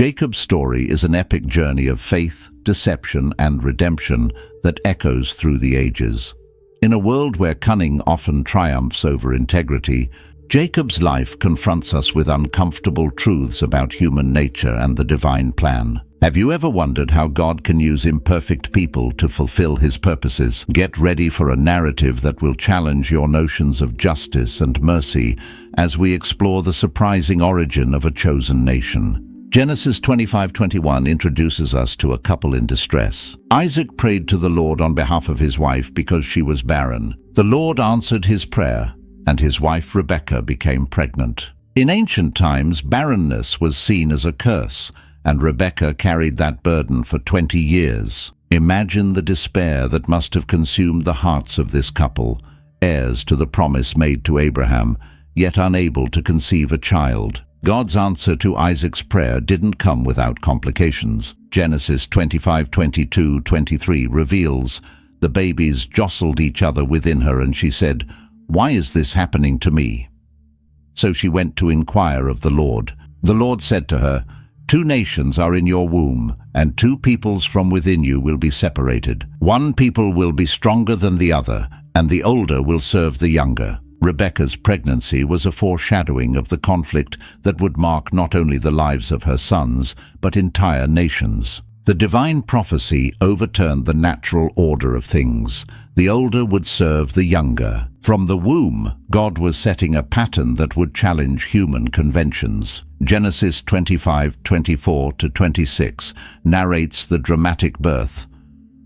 Jacob's story is an epic journey of faith, deception, and redemption that echoes through the ages. In a world where cunning often triumphs over integrity, Jacob's life confronts us with uncomfortable truths about human nature and the divine plan. Have you ever wondered how God can use imperfect people to fulfill His purposes? Get ready for a narrative that will challenge your notions of justice and mercy as we explore the surprising origin of a chosen nation. Genesis 25:21 introduces us to a couple in distress. Isaac prayed to the Lord on behalf of his wife because she was barren. The Lord answered his prayer, and his wife Rebekah became pregnant. In ancient times, barrenness was seen as a curse, and Rebekah carried that burden for 20 years. Imagine the despair that must have consumed the hearts of this couple, heirs to the promise made to Abraham, yet unable to conceive a child. God's answer to Isaac's prayer didn't come without complications. Genesis 25:22-23 reveals the babies jostled each other within her, and she said, "Why is this happening to me?" So she went to inquire of the Lord. The Lord said to her, "Two nations are in your womb, and two peoples from within you will be separated. One people will be stronger than the other, and the older will serve the younger." Rebekah's pregnancy was a foreshadowing of the conflict that would mark not only the lives of her sons, but entire nations. The divine prophecy overturned the natural order of things. The older would serve the younger. From the womb, God was setting a pattern that would challenge human conventions. Genesis 25:24-26 narrates the dramatic birth.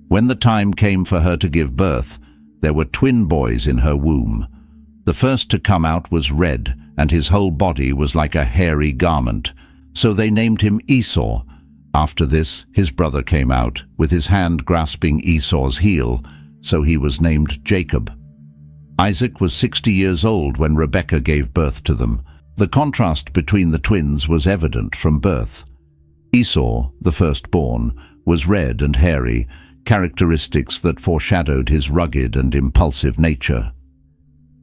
When the time came for her to give birth, there were twin boys in her womb. The first to come out was red, and his whole body was like a hairy garment. So they named him Esau. After this, his brother came out, with his hand grasping Esau's heel, so he was named Jacob. Isaac was 60 years old when Rebekah gave birth to them. The contrast between the twins was evident from birth. Esau, the firstborn, was red and hairy, characteristics that foreshadowed his rugged and impulsive nature.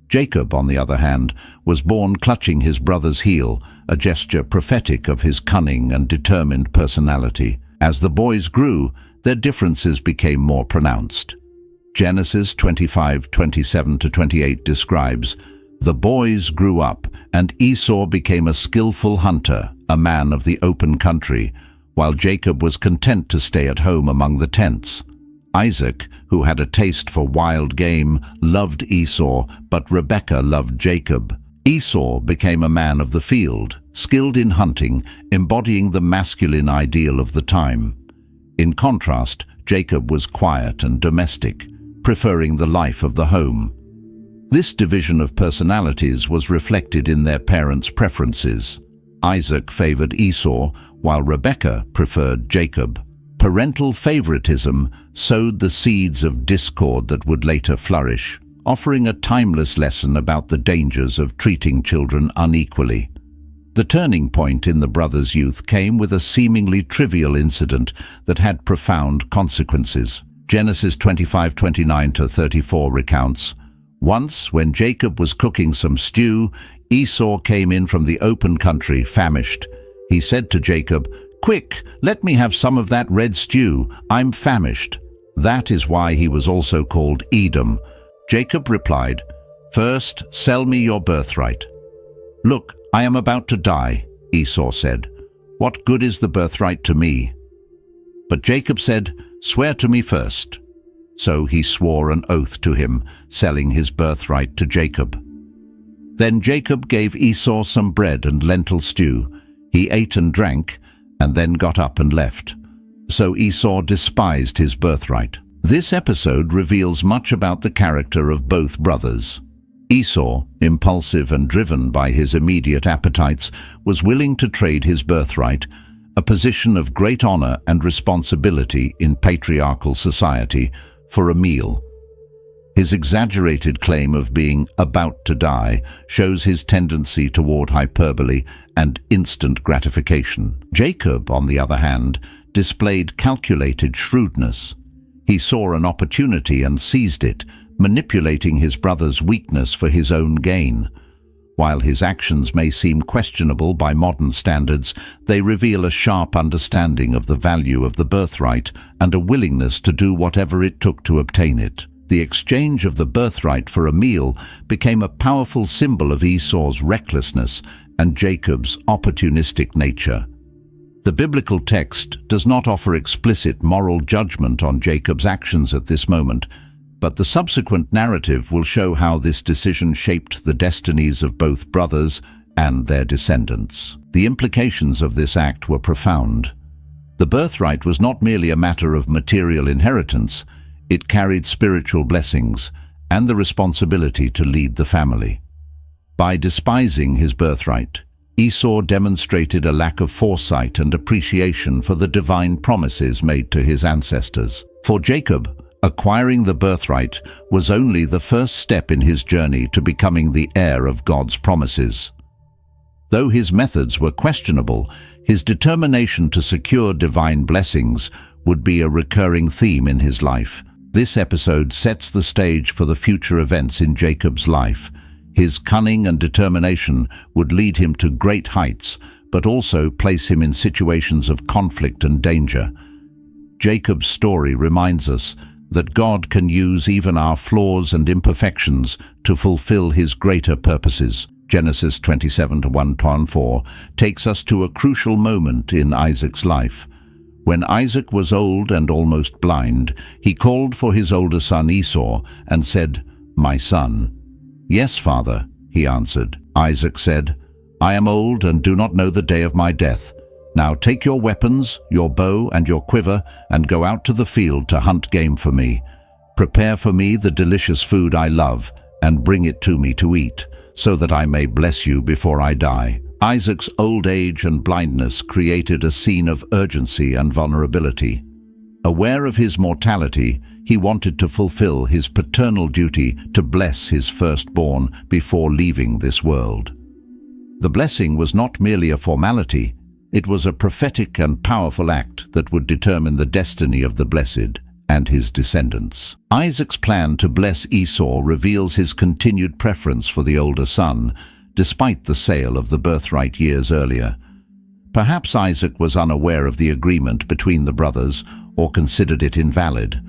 Jacob, on the other hand, was born clutching his brother's heel, a gesture prophetic of his cunning and determined personality. As the boys grew, their differences became more pronounced. Genesis 25:27-28 describes, "The boys grew up, and Esau became a skillful hunter, a man of the open country, while Jacob was content to stay at home among the tents. Isaac, who had a taste for wild game, loved Esau, but Rebekah loved Jacob. Esau became a man of the field, skilled in hunting, embodying the masculine ideal of the time. In contrast, Jacob was quiet and domestic, preferring the life of the home. This division of personalities was reflected in their parents' preferences. Isaac favored Esau, while Rebekah preferred Jacob. Parental favoritism sowed the seeds of discord that would later flourish, offering a timeless lesson about the dangers of treating children unequally. The turning point in the brothers' youth came with a seemingly trivial incident that had profound consequences. Genesis 25:29-34 recounts, "Once, when Jacob was cooking some stew, Esau came in from the open country, famished. He said to Jacob, 'Quick, let me have some of that red stew. I'm famished.' That is why he was also called Edom. Jacob replied, 'First, sell me your birthright.' 'Look, I am about to die,' Esau said. 'What good is the birthright to me?' But Jacob said, 'Swear to me first.' So he swore an oath to him, selling his birthright to Jacob. Then Jacob gave Esau some bread and lentil stew. He ate and drank, and then got up and left. So Esau despised his birthright. This episode reveals much about the character of both brothers. Esau, impulsive and driven by his immediate appetites, was willing to trade his birthright, a position of great honor and responsibility in patriarchal society, for a meal. His exaggerated claim of being about to die shows his tendency toward hyperbole and instant gratification. Jacob, on the other hand, displayed calculated shrewdness. He saw an opportunity and seized it, manipulating his brother's weakness for his own gain. While his actions may seem questionable by modern standards, they reveal a sharp understanding of the value of the birthright and a willingness to do whatever it took to obtain it. The exchange of the birthright for a meal became a powerful symbol of Esau's recklessness and Jacob's opportunistic nature. The biblical text does not offer explicit moral judgment on Jacob's actions at this moment, but the subsequent narrative will show how this decision shaped the destinies of both brothers and their descendants. The implications of this act were profound. The birthright was not merely a matter of material inheritance, it carried spiritual blessings and the responsibility to lead the family. By despising his birthright, Esau demonstrated a lack of foresight and appreciation for the divine promises made to his ancestors. For Jacob, acquiring the birthright was only the first step in his journey to becoming the heir of God's promises. Though his methods were questionable, his determination to secure divine blessings would be a recurring theme in his life. This episode sets the stage for the future events in Jacob's life. His cunning and determination would lead him to great heights, but also place him in situations of conflict and danger. Jacob's story reminds us that God can use even our flaws and imperfections to fulfill his greater purposes. Genesis 27:1-4 takes us to a crucial moment in Isaac's life. When Isaac was old and almost blind, he called for his older son Esau and said, "My son." "Yes, father," he answered. Isaac said, "I am old and do not know the day of my death. Now take your weapons, your bow and your quiver, and go out to the field to hunt game for me. Prepare for me the delicious food I love, and bring it to me to eat, so that I may bless you before I die." Isaac's old age and blindness created a scene of urgency and vulnerability. Aware of his mortality, he wanted to fulfill his paternal duty to bless his firstborn before leaving this world. The blessing was not merely a formality, it was a prophetic and powerful act that would determine the destiny of the blessed and his descendants. Isaac's plan to bless Esau reveals his continued preference for the older son, despite the sale of the birthright years earlier. Perhaps Isaac was unaware of the agreement between the brothers or considered it invalid.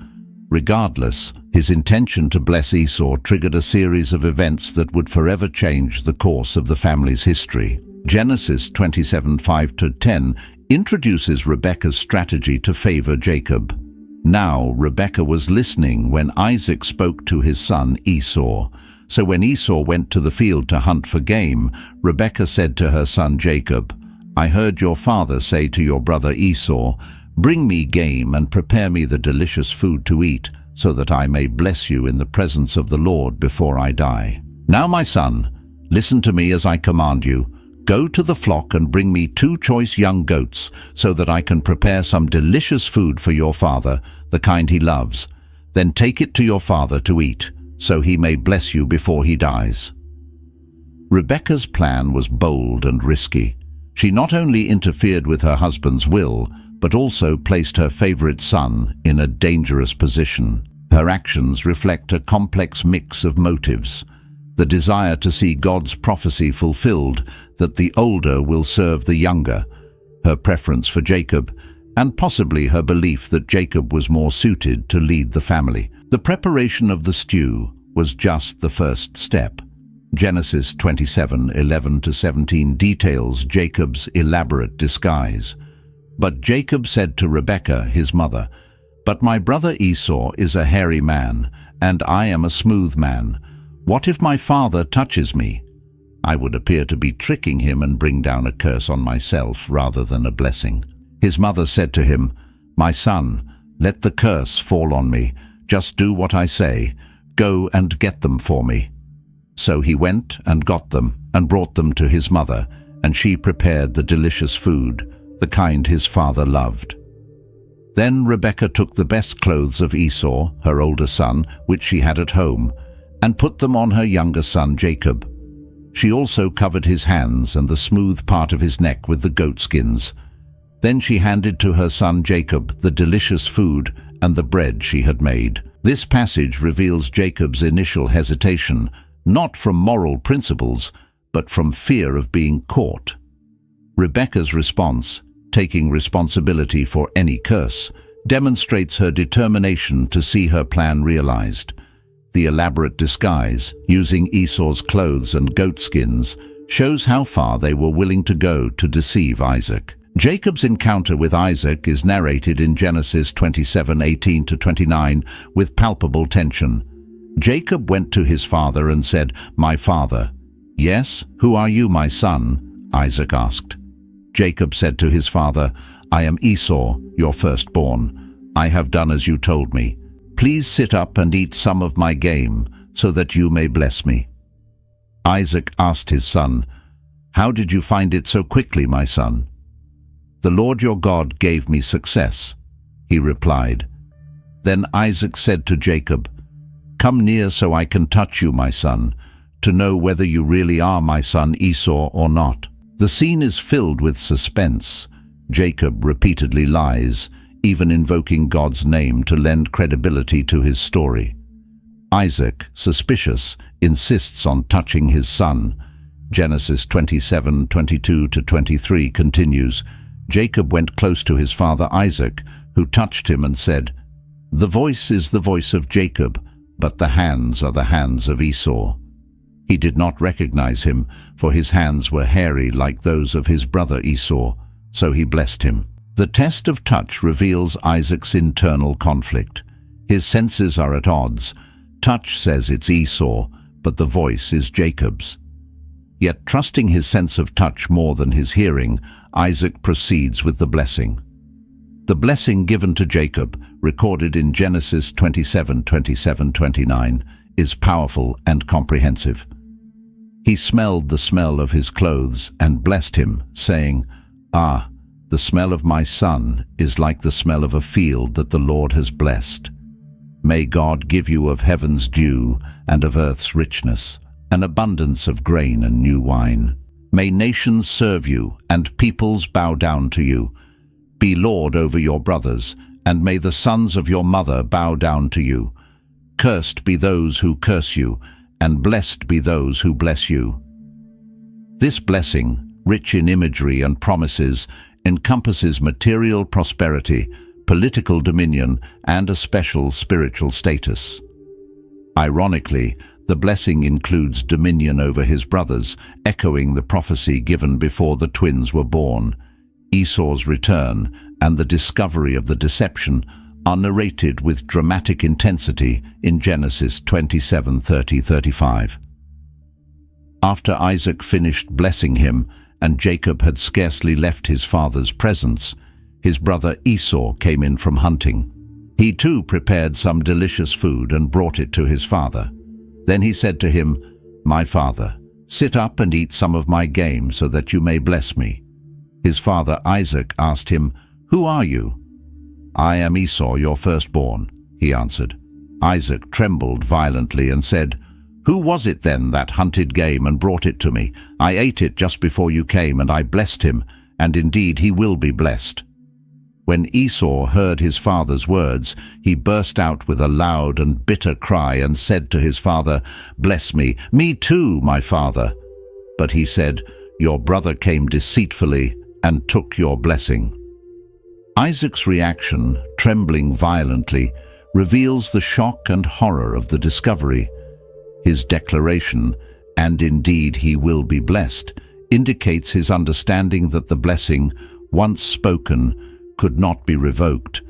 Regardless, his intention to bless Esau triggered a series of events that would forever change the course of the family's history. Genesis 27:5-10 introduces Rebekah's strategy to favor Jacob. Now Rebekah was listening when Isaac spoke to his son Esau. So when Esau went to the field to hunt for game, Rebekah said to her son Jacob, "I heard your father say to your brother Esau, 'Bring me game and prepare me the delicious food to eat, so that I may bless you in the presence of the Lord before I die. Now my son, listen to me as I command you. Go to the flock and bring me 2 choice young goats, so that I can prepare some delicious food for your father, the kind he loves. Then take it to your father to eat, so he may bless you before he dies." Rebekah's plan was bold and risky. She not only interfered with her husband's will, but also placed her favorite son in a dangerous position. Her actions reflect a complex mix of motives: the desire to see God's prophecy fulfilled that the older will serve the younger, her preference for Jacob, and possibly her belief that Jacob was more suited to lead the family. The preparation of the stew was just the first step. Genesis 27:11-17 details Jacob's elaborate disguise. But Jacob said to Rebekah, his mother, "But my brother Esau is a hairy man, and I am a smooth man. What if my father touches me? I would appear to be tricking him and bring down a curse on myself rather than a blessing." His mother said to him, "My son, let the curse fall on me. Just do what I say. Go and get them for me." So he went and got them and brought them to his mother, and she prepared the delicious food, the kind his father loved. Then Rebekah took the best clothes of Esau, her older son, which she had at home, and put them on her younger son Jacob. She also covered his hands and the smooth part of his neck with the goat skins. Then she handed to her son Jacob the delicious food and the bread she had made. This passage reveals Jacob's initial hesitation, not from moral principles, but from fear of being caught. Rebekah's response, taking responsibility for any curse, demonstrates her determination to see her plan realized. The elaborate disguise, using Esau's clothes and goat skins, shows how far they were willing to go to deceive Isaac. Jacob's encounter with Isaac is narrated in Genesis 27:18-29 with palpable tension. Jacob went to his father and said, "My father." "Yes, who are you, my son?" Isaac asked. Jacob said to his father, "I am Esau, your firstborn. I have done as you told me. Please sit up and eat some of my game, so that you may bless me." Isaac asked his son, "How did you find it so quickly, my son?" "The Lord your God gave me success," he replied. Then Isaac said to Jacob, "Come near so I can touch you, my son, to know whether you really are my son Esau or not." The scene is filled with suspense. Jacob repeatedly lies, even invoking God's name to lend credibility to his story. Isaac, suspicious, insists on touching his son. Genesis 27:22-23 continues, "Jacob went close to his father Isaac, who touched him and said, 'The voice is the voice of Jacob, but the hands are the hands of Esau.' He did not recognize him, for his hands were hairy like those of his brother Esau, so he blessed him." The test of touch reveals Isaac's internal conflict. His senses are at odds. Touch says it's Esau, but the voice is Jacob's. Yet, trusting his sense of touch more than his hearing, Isaac proceeds with the blessing. The blessing given to Jacob, recorded in Genesis 27:27-29, is powerful and comprehensive. He smelled the smell of his clothes and blessed him, saying, "Ah, the smell of my son is like the smell of a field that the Lord has blessed. May God give you of heaven's dew and of earth's richness, an abundance of grain and new wine. May nations serve you and peoples bow down to you. Be lord over your brothers, and may the sons of your mother bow down to you. Cursed be those who curse you, and blessed be those who bless you." This blessing, rich in imagery and promises, encompasses material prosperity, political dominion, and a special spiritual status. Ironically, the blessing includes dominion over his brothers, echoing the prophecy given before the twins were born. Esau's return and the discovery of the deception are narrated with dramatic intensity in Genesis 27:30-35. After Isaac finished blessing him, and Jacob had scarcely left his father's presence, his brother Esau came in from hunting. He too prepared some delicious food and brought it to his father. Then he said to him, "My father, sit up and eat some of my game so that you may bless me." His father Isaac asked him, "Who are you?" "I am Esau, your firstborn," he answered. Isaac trembled violently and said, "Who was it then that hunted game and brought it to me? I ate it just before you came, and I blessed him, and indeed he will be blessed." When Esau heard his father's words, he burst out with a loud and bitter cry and said to his father, "Bless me, me too, my father." But he said, "Your brother came deceitfully and took your blessing." Isaac's reaction, trembling violently, reveals the shock and horror of the discovery. His declaration, "And indeed he will be blessed," indicates his understanding that the blessing, once spoken, could not be revoked.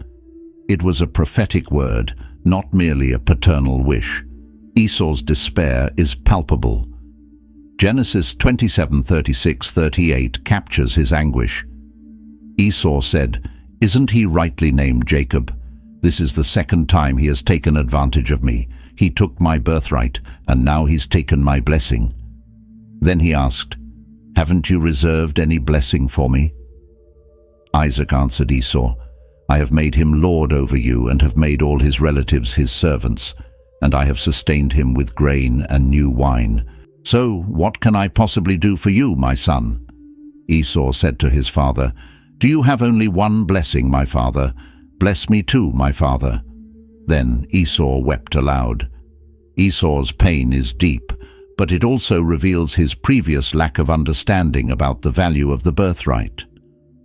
It was a prophetic word, not merely a paternal wish. Esau's despair is palpable. Genesis 27:36-38 captures his anguish. Esau said, "Isn't he rightly named Jacob? This is the second time he has taken advantage of me. He took my birthright, and now he's taken my blessing." Then he asked, "Haven't you reserved any blessing for me?" Isaac answered Esau, "I have made him lord over you and have made all his relatives his servants, and I have sustained him with grain and new wine. So what can I possibly do for you, my son?" Esau said to his father, "Do you have only one blessing, my father? Bless me too, my father." Then Esau wept aloud. Esau's pain is deep, but it also reveals his previous lack of understanding about the value of the birthright.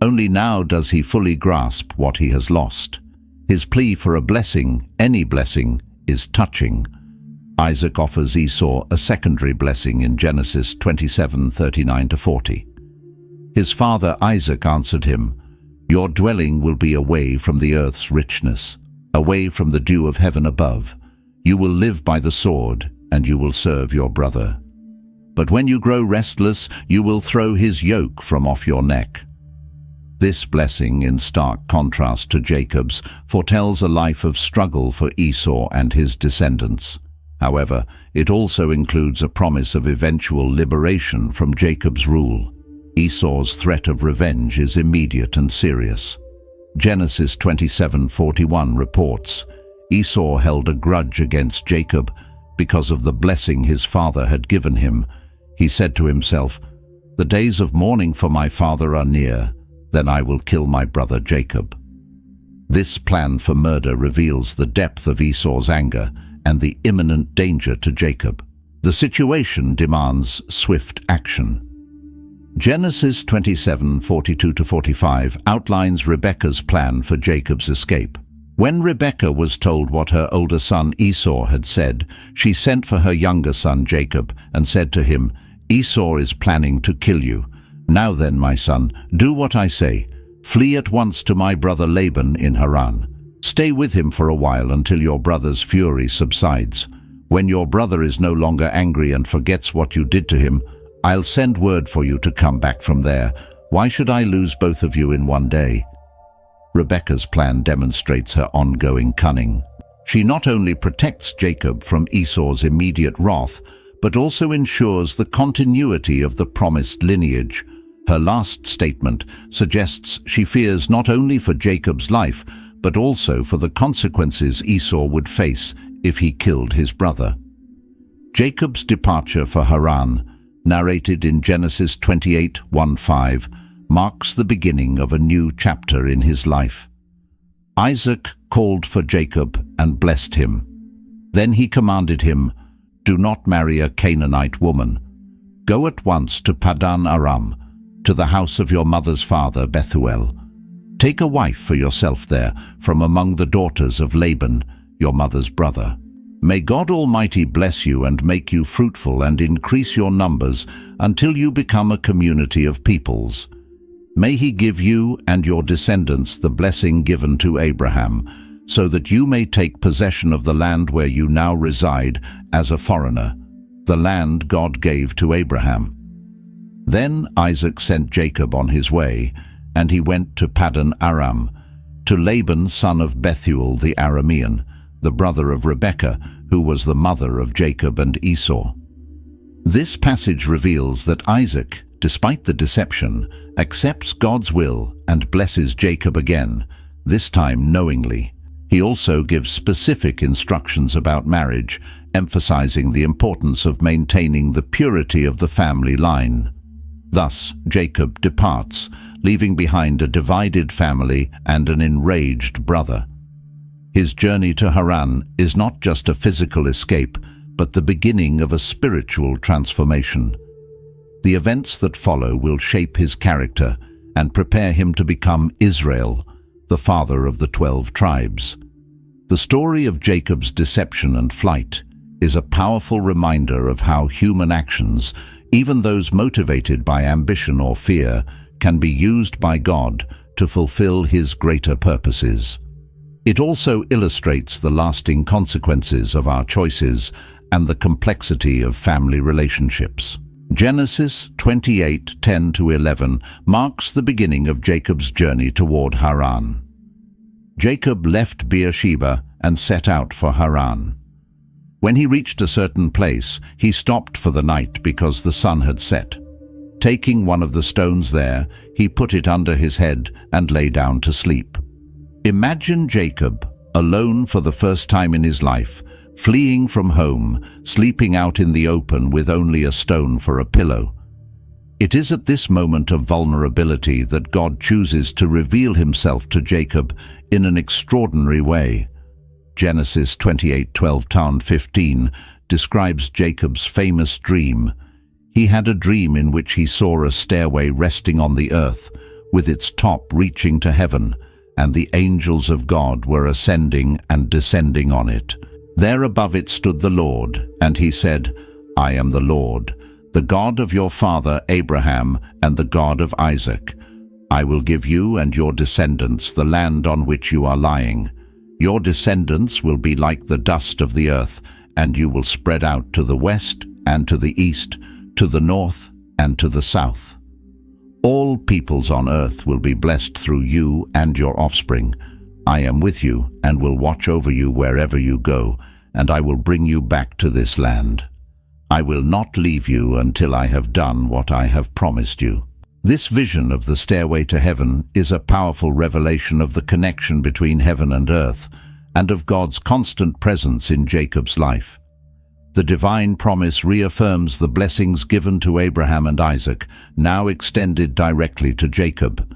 Only now does he fully grasp what he has lost. His plea for a blessing, any blessing, is touching. Isaac offers Esau a secondary blessing in Genesis 27:39-40. His father Isaac answered him, "Your dwelling will be away from the earth's richness, away from the dew of heaven above. You will live by the sword, and you will serve your brother. But when you grow restless, you will throw his yoke from off your neck." This blessing, in stark contrast to Jacob's, foretells a life of struggle for Esau and his descendants. However, it also includes a promise of eventual liberation from Jacob's rule. Esau's threat of revenge is immediate and serious. Genesis 27:41 reports, Esau held a grudge against Jacob because of the blessing his father had given him. He said to himself, "The days of mourning for my father are near, then I will kill my brother Jacob." This plan for murder reveals the depth of Esau's anger and the imminent danger to Jacob. The situation demands swift action. Genesis 27:42-45 outlines Rebekah's plan for Jacob's escape. When Rebekah was told what her older son Esau had said, she sent for her younger son Jacob and said to him, "Esau is planning to kill you. Now then, my son, do what I say. Flee at once to my brother Laban in Haran. Stay with him for a while until your brother's fury subsides. When your brother is no longer angry and forgets what you did to him, I'll send word for you to come back from there. Why should I lose both of you in one day?" Rebekah's plan demonstrates her ongoing cunning. She not only protects Jacob from Esau's immediate wrath, but also ensures the continuity of the promised lineage. Her last statement suggests she fears not only for Jacob's life, but also for the consequences Esau would face if he killed his brother. Jacob's departure for Haran, narrated in Genesis 28:1-5, marks the beginning of a new chapter in his life. Isaac called for Jacob and blessed him. Then he commanded him, "Do not marry a Canaanite woman. Go at once to Paddan Aram, to the house of your mother's father Bethuel. Take a wife for yourself there from among the daughters of Laban, your mother's brother. May God Almighty bless you and make you fruitful and increase your numbers until you become a community of peoples. May he give you and your descendants the blessing given to Abraham, so that you may take possession of the land where you now reside as a foreigner, the land God gave to Abraham." Then Isaac sent Jacob on his way, and he went to Paddan Aram, to Laban son of Bethuel the Aramean, the brother of Rebekah, who was the mother of Jacob and Esau. This passage reveals that Isaac, despite the deception, accepts God's will and blesses Jacob again, this time knowingly. He also gives specific instructions about marriage, emphasizing the importance of maintaining the purity of the family line. Thus, Jacob departs, leaving behind a divided family and an enraged brother. His journey to Haran is not just a physical escape, but the beginning of a spiritual transformation. The events that follow will shape his character and prepare him to become Israel, the father of the 12 tribes. The story of Jacob's deception and flight is a powerful reminder of how human actions, even those motivated by ambition or fear, can be used by God to fulfill his greater purposes. It also illustrates the lasting consequences of our choices and the complexity of family relationships. Genesis 28:10-11 marks the beginning of Jacob's journey toward Haran. Jacob left Beersheba and set out for Haran. When he reached a certain place, he stopped for the night because the sun had set. Taking one of the stones there, he put it under his head and lay down to sleep. Imagine Jacob, alone for the first time in his life, fleeing from home, sleeping out in the open with only a stone for a pillow. It is at this moment of vulnerability that God chooses to reveal himself to Jacob in an extraordinary way. Genesis 28:12-15 describes Jacob's famous dream. He had a dream in which he saw a stairway resting on the earth, with its top reaching to heaven, and the angels of God were ascending and descending on it. There above it stood the Lord, and he said, I am the Lord, the God of your father Abraham and the God of Isaac. I will give you and your descendants the land on which you are lying. Your descendants will be like the dust of the earth, and you will spread out to the west and to the east, to the north and to the south. All peoples on earth will be blessed through you and your offspring. I am with you and will watch over you wherever you go, and I will bring you back to this land. I will not leave you until I have done what I have promised you. This vision of the stairway to heaven is a powerful revelation of the connection between heaven and earth, and of God's constant presence in Jacob's life. The divine promise reaffirms the blessings given to Abraham and Isaac, now extended directly to Jacob.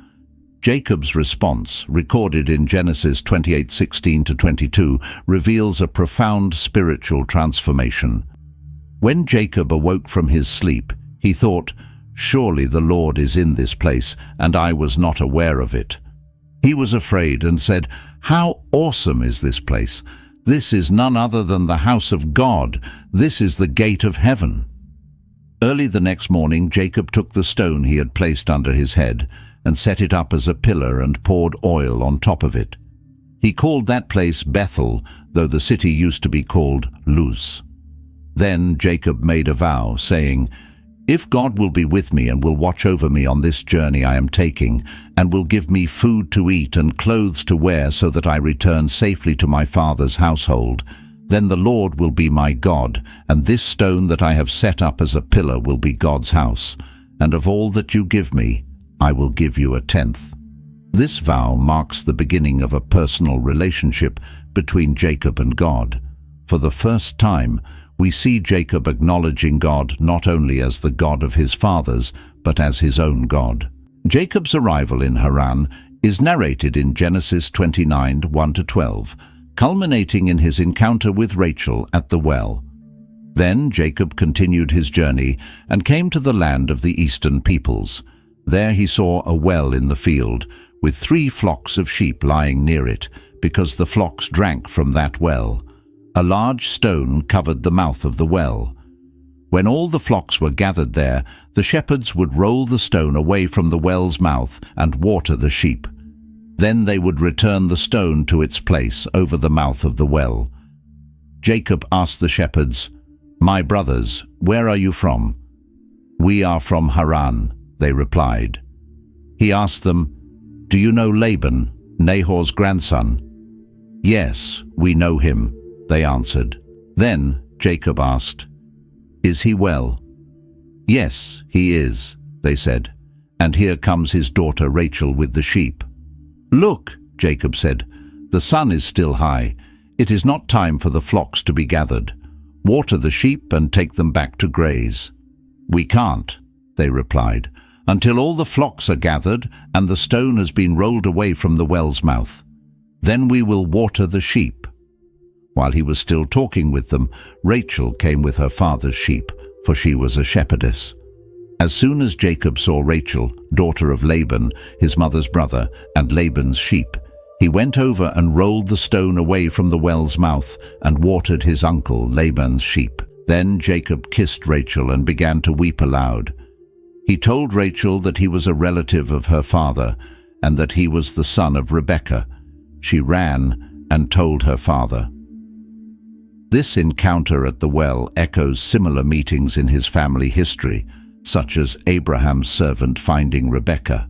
Jacob's response, recorded in Genesis 28:16-22, reveals a profound spiritual transformation. When Jacob awoke from his sleep, he thought, Surely the Lord is in this place, and I was not aware of it. He was afraid and said, How awesome is this place! This is none other than the house of God. This is the gate of heaven. Early the next morning, Jacob took the stone he had placed under his head and set it up as a pillar and poured oil on top of it. He called that place Bethel, though the city used to be called Luz. Then Jacob made a vow, saying, If God will be with me and will watch over me on this journey I am taking, and will give me food to eat and clothes to wear so that I return safely to my father's household, then the Lord will be my God, and this stone that I have set up as a pillar will be God's house, and of all that you give me, I will give you 1/10. This vow marks the beginning of a personal relationship between Jacob and God. For the first time, we see Jacob acknowledging God not only as the God of his fathers, but as his own God. Jacob's arrival in Haran is narrated in Genesis 29:1-12, culminating in his encounter with Rachel at the well. Then Jacob continued his journey and came to the land of the eastern peoples. There he saw a well in the field, with 3 flocks of sheep lying near it, because the flocks drank from that well. A large stone covered the mouth of the well. When all the flocks were gathered there, the shepherds would roll the stone away from the well's mouth and water the sheep. Then they would return the stone to its place over the mouth of the well. Jacob asked the shepherds, "My brothers, where are you from?" "We are from Haran," they replied. He asked them, "Do you know Laban, Nahor's grandson?" "Yes, we know him," they answered. Then Jacob asked, "Is he well?" "Yes, he is," they said, "and here comes his daughter Rachel with the sheep." "Look," Jacob said, "the sun is still high. It is not time for the flocks to be gathered. Water the sheep and take them back to graze." "We can't," they replied, "until all the flocks are gathered and the stone has been rolled away from the well's mouth. Then we will water the sheep." While he was still talking with them, Rachel came with her father's sheep, for she was a shepherdess. As soon as Jacob saw Rachel, daughter of Laban, his mother's brother, and Laban's sheep, he went over and rolled the stone away from the well's mouth and watered his uncle Laban's sheep. Then Jacob kissed Rachel and began to weep aloud. He told Rachel that he was a relative of her father and that he was the son of Rebekah. She ran and told her father. This encounter at the well echoes similar meetings in his family history, such as Abraham's servant finding Rebekah.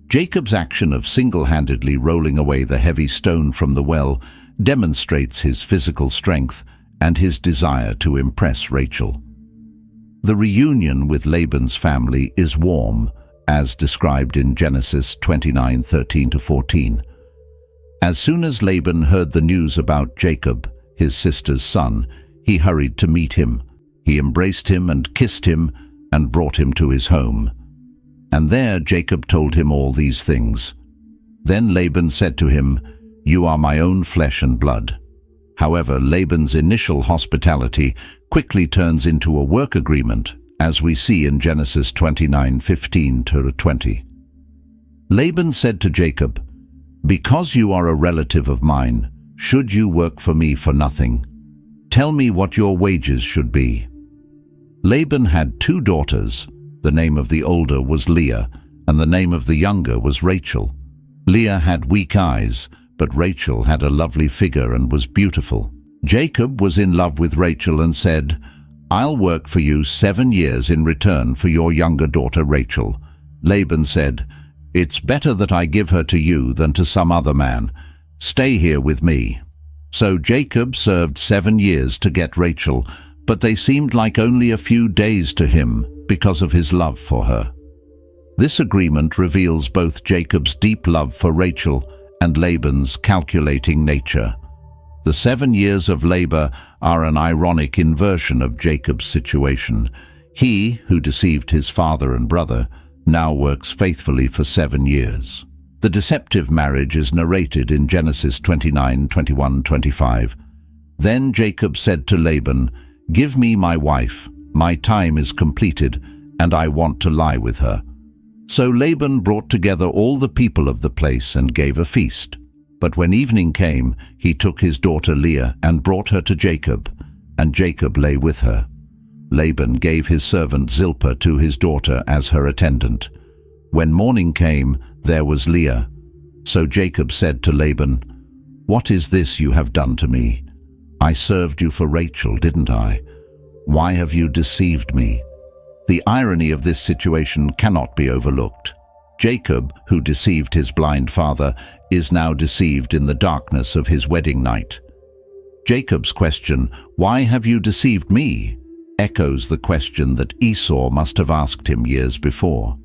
Jacob's action of single-handedly rolling away the heavy stone from the well demonstrates his physical strength and his desire to impress Rachel. The reunion with Laban's family is warm, as described in Genesis 29:13-14. As soon as Laban heard the news about Jacob, his sister's son, he hurried to meet him. He embraced him and kissed him and brought him to his home. And there Jacob told him all these things. Then Laban said to him, "You are my own flesh and blood." However, Laban's initial hospitality quickly turns into a work agreement, as we see in Genesis 29:15-20. Laban said to Jacob, "Because you are a relative of mine, should you work for me for nothing? Tell me what your wages should be." Laban had 2 daughters. The name of the older was Leah, and the name of the younger was Rachel. Leah had weak eyes, but Rachel had a lovely figure and was beautiful. Jacob was in love with Rachel and said, "I'll work for you 7 years in return for your younger daughter Rachel." Laban said, "It's better that I give her to you than to some other man. Stay here with me." So Jacob served 7 years to get Rachel, but they seemed like only a few days to him because of his love for her. This agreement reveals both Jacob's deep love for Rachel and Laban's calculating nature. The 7 years of labor are an ironic inversion of Jacob's situation. He, who deceived his father and brother, now works faithfully for 7 years. The deceptive marriage is narrated in Genesis 29:21-25. Then Jacob said to Laban, "Give me my wife. My time is completed, and I want to lie with her." So Laban brought together all the people of the place and gave a feast. But when evening came, he took his daughter Leah and brought her to Jacob, and Jacob lay with her. Laban gave his servant Zilpah to his daughter as her attendant. When morning came, there was Leah. So Jacob said to Laban, "What is this you have done to me? I served you for Rachel, didn't I? Why have you deceived me?" The irony of this situation cannot be overlooked. Jacob, who deceived his blind father, is now deceived in the darkness of his wedding night. Jacob's question, "Why have you deceived me?" echoes the question that Esau must have asked him years before.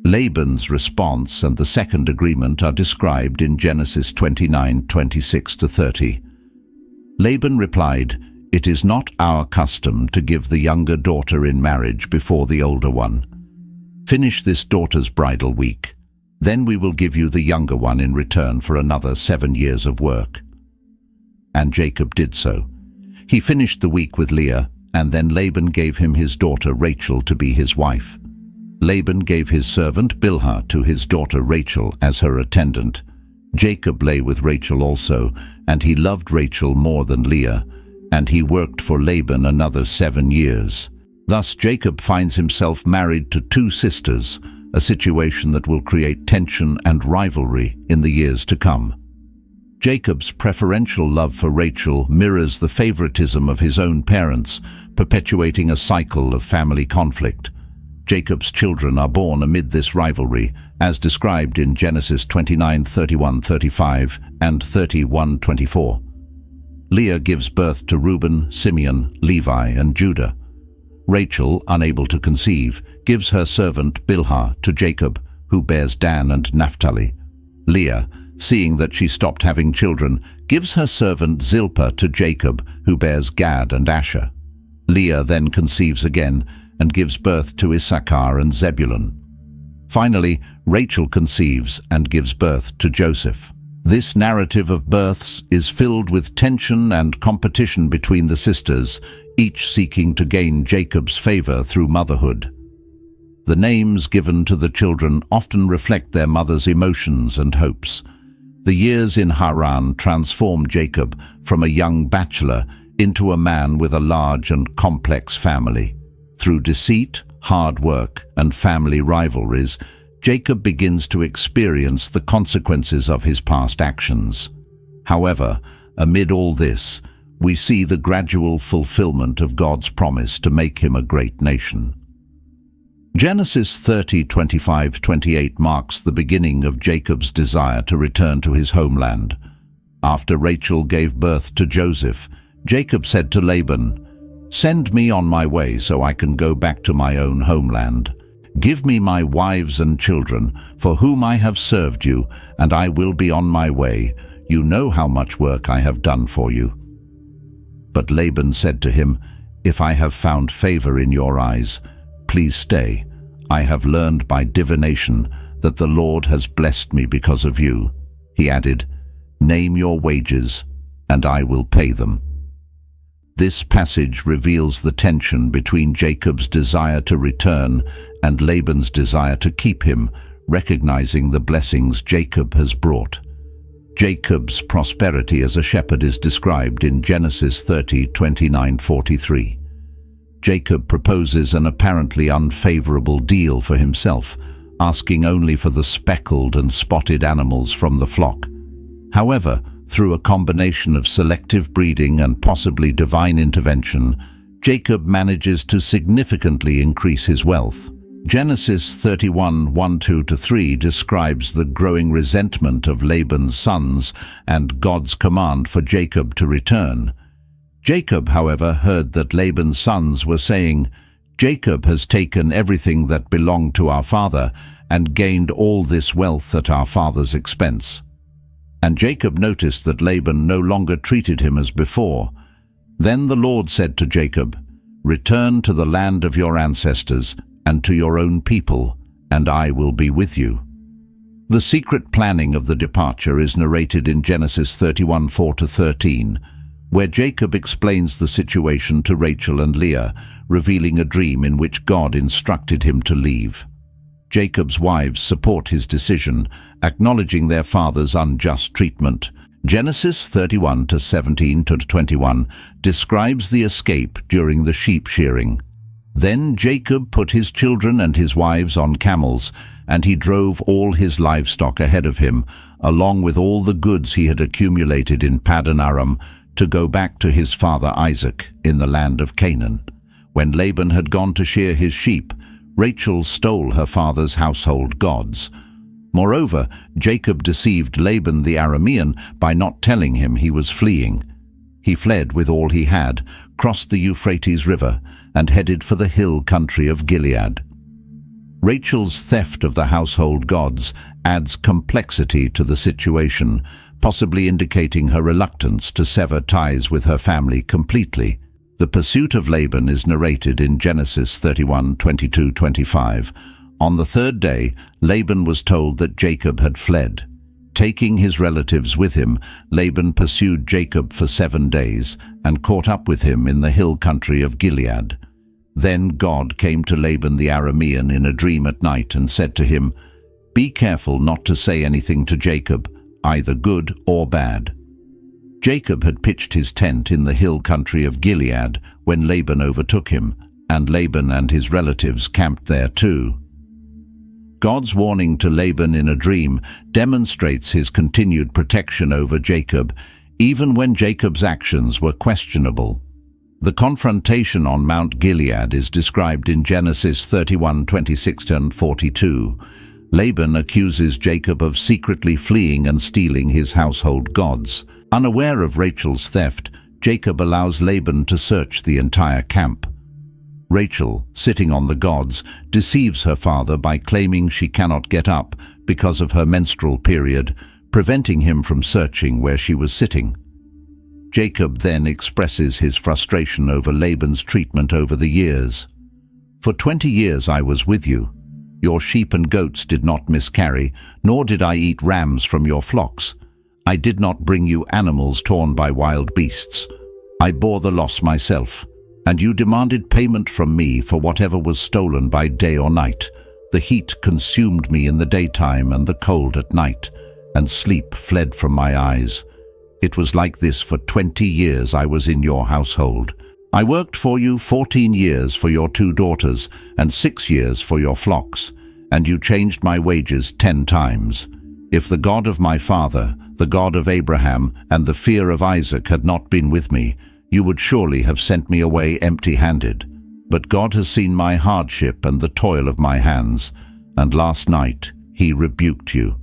Laban's response and the second agreement are described in Genesis 29:26-30. Laban replied, "It is not our custom to give the younger daughter in marriage before the older one. Finish this daughter's bridal week. Then we will give you the younger one in return for another 7 years of work." And Jacob did so. He finished the week with Leah, and then Laban gave him his daughter Rachel to be his wife. Laban gave his servant Bilhah to his daughter Rachel as her attendant. Jacob lay with Rachel also, and he loved Rachel more than Leah, and he worked for Laban another 7 years. Thus Jacob finds himself married to 2 sisters, a situation that will create tension and rivalry in the years to come. Jacob's preferential love for Rachel mirrors the favoritism of his own parents, perpetuating a cycle of family conflict. Jacob's children are born amid this rivalry, as described in Genesis 29:31-35 and 31:24. Leah gives birth to Reuben, Simeon, Levi, and Judah. Rachel, unable to conceive, gives her servant Bilhah to Jacob, who bears Dan and Naphtali. Leah, seeing that she stopped having children, gives her servant Zilpah to Jacob, who bears Gad and Asher. Leah then conceives again and gives birth to Issachar and Zebulun. Finally, Rachel conceives and gives birth to Joseph. This narrative of births is filled with tension and competition between the sisters, each seeking to gain Jacob's favor through motherhood. The names given to the children often reflect their mother's emotions and hopes. The years in Haran transformed Jacob from a young bachelor into a man with a large and complex family. Through deceit, hard work, and family rivalries, Jacob begins to experience the consequences of his past actions. However, amid all this, we see the gradual fulfillment of God's promise to make him a great nation. Genesis 30:25-28 marks the beginning of Jacob's desire to return to his homeland. After Rachel gave birth to Joseph, Jacob said to Laban, "Send me on my way so I can go back to my own homeland. Give me my wives and children, for whom I have served you, and I will be on my way. You know how much work I have done for you." But Laban said to him, "If I have found favor in your eyes, please stay. I have learned by divination that the Lord has blessed me because of you." He added, "Name your wages, and I will pay them." This passage reveals the tension between Jacob's desire to return and Laban's desire to keep him, recognizing the blessings Jacob has brought. Jacob's prosperity as a shepherd is described in Genesis 30:29-43. Jacob proposes an apparently unfavorable deal for himself, asking only for the speckled and spotted animals from the flock. However, through a combination of selective breeding and possibly divine intervention, Jacob manages to significantly increase his wealth. Genesis 31:1-3 describes the growing resentment of Laban's sons and God's command for Jacob to return. Jacob, however, heard that Laban's sons were saying, "Jacob has taken everything that belonged to our father and gained all this wealth at our father's expense." And Jacob noticed that Laban no longer treated him as before. Then the Lord said to Jacob, "Return to the land of your ancestors and to your own people, and I will be with you." The secret planning of the departure is narrated in Genesis 31:4-13, where Jacob explains the situation to Rachel and Leah, revealing a dream in which God instructed him to leave. Jacob's wives support his decision, acknowledging their father's unjust treatment. Genesis 31:17-21 describes the escape during the sheep shearing. Then Jacob put his children and his wives on camels, and he drove all his livestock ahead of him, along with all the goods he had accumulated in Paddan Aram, to go back to his father Isaac in the land of Canaan. When Laban had gone to shear his sheep, Rachel stole her father's household gods. Moreover, Jacob deceived Laban the Aramean by not telling him he was fleeing. He fled with all he had, crossed the Euphrates River, and headed for the hill country of Gilead. Rachel's theft of the household gods adds complexity to the situation, possibly indicating her reluctance to sever ties with her family completely. The pursuit of Laban is narrated in Genesis 31:22-25. On the third day, Laban was told that Jacob had fled. Taking his relatives with him, Laban pursued Jacob for 7 days and caught up with him in the hill country of Gilead. Then God came to Laban the Aramean in a dream at night and said to him, "Be careful not to say anything to Jacob, either good or bad." Jacob had pitched his tent in the hill country of Gilead when Laban overtook him, and Laban and his relatives camped there too. God's warning to Laban in a dream demonstrates his continued protection over Jacob, even when Jacob's actions were questionable. The confrontation on Mount Gilead is described in Genesis 31:26-42. Laban accuses Jacob of secretly fleeing and stealing his household gods. Unaware of Rachel's theft, Jacob allows Laban to search the entire camp. Rachel, sitting on the gods, deceives her father by claiming she cannot get up because of her menstrual period, preventing him from searching where she was sitting. Jacob then expresses his frustration over Laban's treatment over the years. "For 20 years I was with you. Your sheep and goats did not miscarry, nor did I eat rams from your flocks. I did not bring you animals torn by wild beasts. I bore the loss myself, and you demanded payment from me for whatever was stolen by day or night. The heat consumed me in the daytime and the cold at night, and sleep fled from my eyes. It was like this for 20 years I was in your household. I worked for you 14 years for your 2 daughters and 6 years for your flocks, and you changed my wages 10 times. If the God of my father, the God of Abraham, and the fear of Isaac had not been with me, you would surely have sent me away empty-handed. But God has seen my hardship and the toil of my hands, and last night he rebuked you."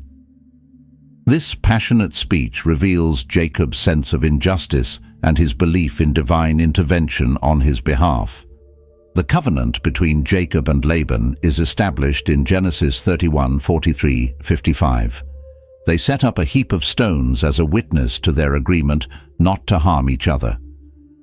This passionate speech reveals Jacob's sense of injustice and his belief in divine intervention on his behalf. The covenant between Jacob and Laban is established in Genesis 31:43-55. They set up a heap of stones as a witness to their agreement not to harm each other.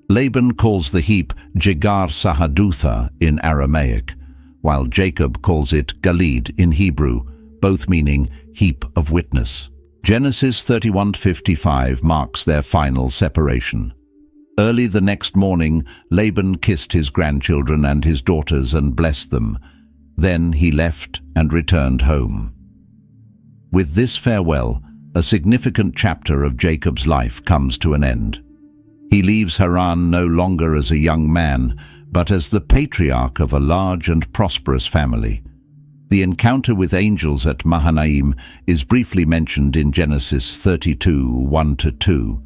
Laban calls the heap Jegar Sahadutha in Aramaic, while Jacob calls it Galid in Hebrew, both meaning heap of witness. Genesis 31:55 marks their final separation. Early the next morning, Laban kissed his grandchildren and his daughters and blessed them. Then he left and returned home. With this farewell, a significant chapter of Jacob's life comes to an end. He leaves Haran no longer as a young man, but as the patriarch of a large and prosperous family. The encounter with angels at Mahanaim is briefly mentioned in Genesis 32:1-2.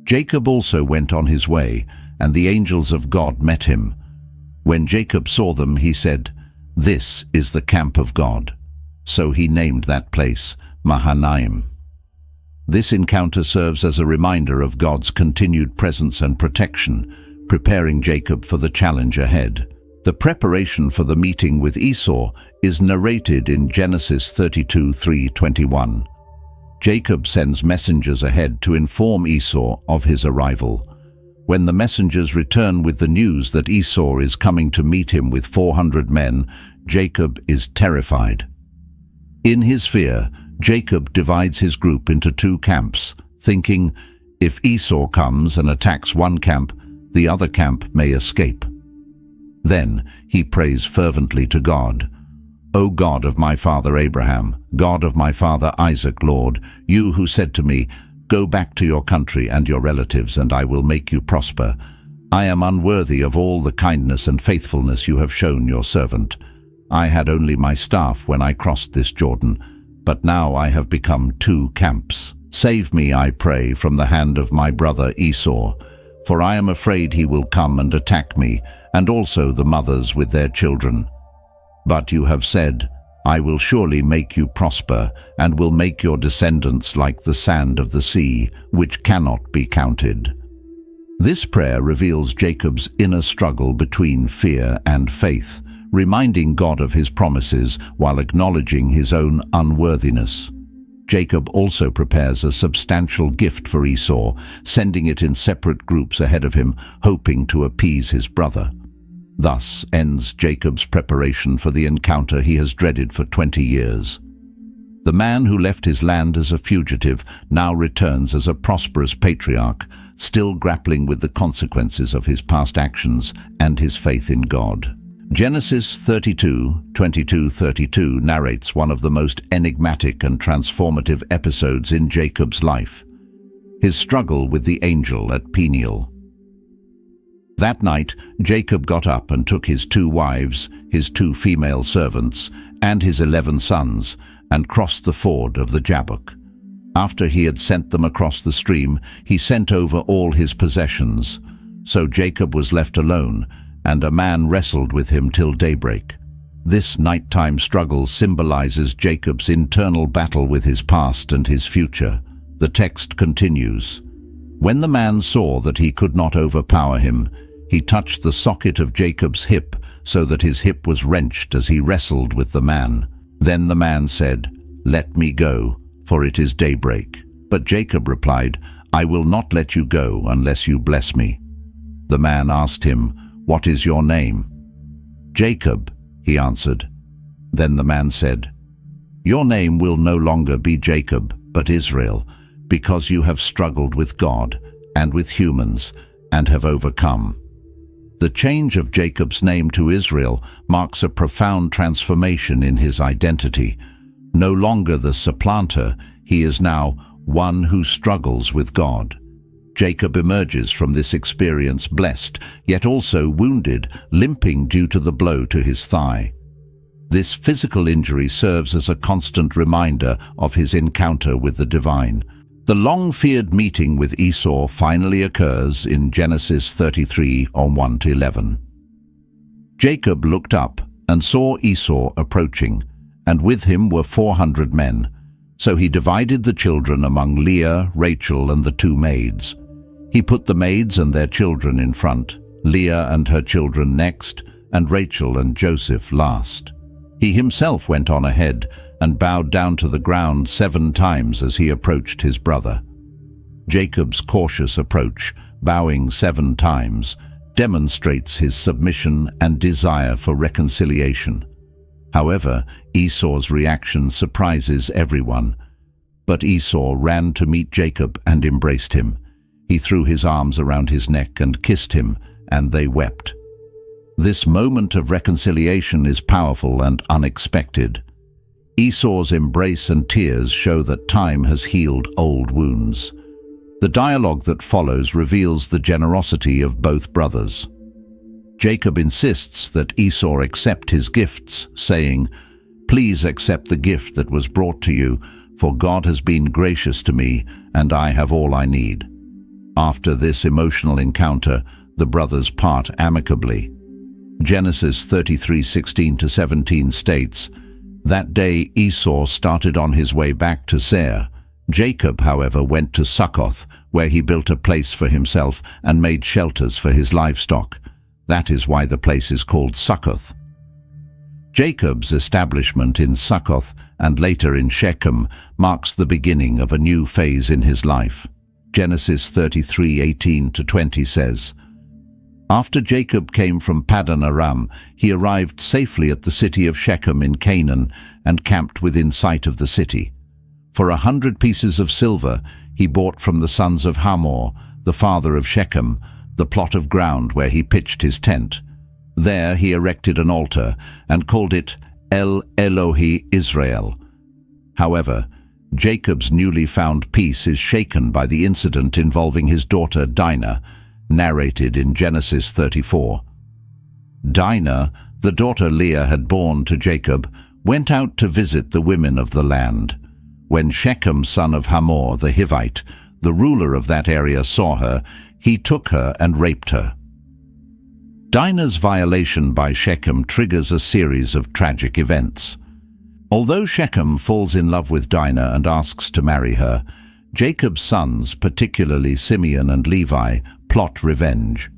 Jacob also went on his way, and the angels of God met him. When Jacob saw them, he said, "This is the camp of God." So he named that place Mahanaim. This encounter serves as a reminder of God's continued presence and protection, preparing Jacob for the challenge ahead. The preparation for the meeting with Esau is narrated in Genesis 32:3-21. Jacob sends messengers ahead to inform Esau of his arrival. When the messengers return with the news that Esau is coming to meet him with 400 men, Jacob is terrified. In his fear, Jacob divides his group into two camps, thinking, if Esau comes and attacks one camp, the other camp may escape. Then he prays fervently to God. "O God of my father Abraham, God of my father Isaac, Lord, you who said to me, 'Go back to your country and your relatives, and I will make you prosper,' I am unworthy of all the kindness and faithfulness you have shown your servant. I had only my staff when I crossed this Jordan, but now I have become two camps. Save me, I pray, from the hand of my brother Esau, for I am afraid he will come and attack me, and also the mothers with their children. But you have said, 'I will surely make you prosper, and will make your descendants like the sand of the sea, which cannot be counted.'" This prayer reveals Jacob's inner struggle between fear and faith, reminding God of his promises while acknowledging his own unworthiness. Jacob also prepares a substantial gift for Esau, sending it in separate groups ahead of him, hoping to appease his brother. Thus ends Jacob's preparation for the encounter he has dreaded for 20 years. The man who left his land as a fugitive now returns as a prosperous patriarch, still grappling with the consequences of his past actions and his faith in God. Genesis 32:22-32 narrates one of the most enigmatic and transformative episodes in Jacob's life, his struggle with the angel at Peniel. That night, Jacob got up and took his 2 wives, his 2 female servants, and his 11 sons, and crossed the ford of the Jabbok. After he had sent them across the stream, he sent over all his possessions. So Jacob was left alone, and a man wrestled with him till daybreak. This nighttime struggle symbolizes Jacob's internal battle with his past and his future. The text continues, "When the man saw that he could not overpower him, he touched the socket of Jacob's hip, so that his hip was wrenched as he wrestled with the man. Then the man said, 'Let me go, for it is daybreak.' But Jacob replied, 'I will not let you go unless you bless me.' The man asked him, 'What is your name?' 'Jacob,' he answered. Then the man said, 'Your name will no longer be Jacob, but Israel, because you have struggled with God and with humans and have overcome.'" The change of Jacob's name to Israel marks a profound transformation in his identity. No longer the supplanter, he is now one who struggles with God. Jacob emerges from this experience blessed, yet also wounded, limping due to the blow to his thigh. This physical injury serves as a constant reminder of his encounter with the divine. The long-feared meeting with Esau finally occurs in Genesis 33:1-11. Jacob looked up and saw Esau approaching, and with him were 400 men. So he divided the children among Leah, Rachel, and the 2 maids. He put the maids and their children in front, Leah and her children next, and Rachel and Joseph last. He himself went on ahead and bowed down to the ground 7 times as he approached his brother. Jacob's cautious approach, bowing 7 times, demonstrates his submission and desire for reconciliation. However, Esau's reaction surprises everyone. But Esau ran to meet Jacob and embraced him. He threw his arms around his neck and kissed him, and they wept. This moment of reconciliation is powerful and unexpected. Esau's embrace and tears show that time has healed old wounds. The dialogue that follows reveals the generosity of both brothers. Jacob insists that Esau accept his gifts, saying, "Please accept the gift that was brought to you, for God has been gracious to me, and I have all I need." After this emotional encounter, the brothers part amicably. Genesis 33:16-17 states, "That day Esau started on his way back to Seir. Jacob, however, went to Succoth, where he built a place for himself and made shelters for his livestock. That is why the place is called Succoth." Jacob's establishment in Succoth and later in Shechem marks the beginning of a new phase in his life. Genesis 33:18-20 says, "After Jacob came from Paddan Aram, he arrived safely at the city of Shechem in Canaan and camped within sight of the city. For 100 pieces of silver he bought from the sons of Hamor, the father of Shechem, the plot of ground where he pitched his tent. There he erected an altar and called it El Elohi Israel." However, Jacob's newly found peace is shaken by the incident involving his daughter Dinah, narrated in Genesis 34. Dinah, the daughter Leah had borne to Jacob, went out to visit the women of the land. When Shechem, son of Hamor the Hivite, the ruler of that area, saw her, he took her and raped her. Dinah's violation by Shechem triggers a series of tragic events. Although Shechem falls in love with Dinah and asks to marry her, Jacob's sons, particularly Simeon and Levi, plot revenge.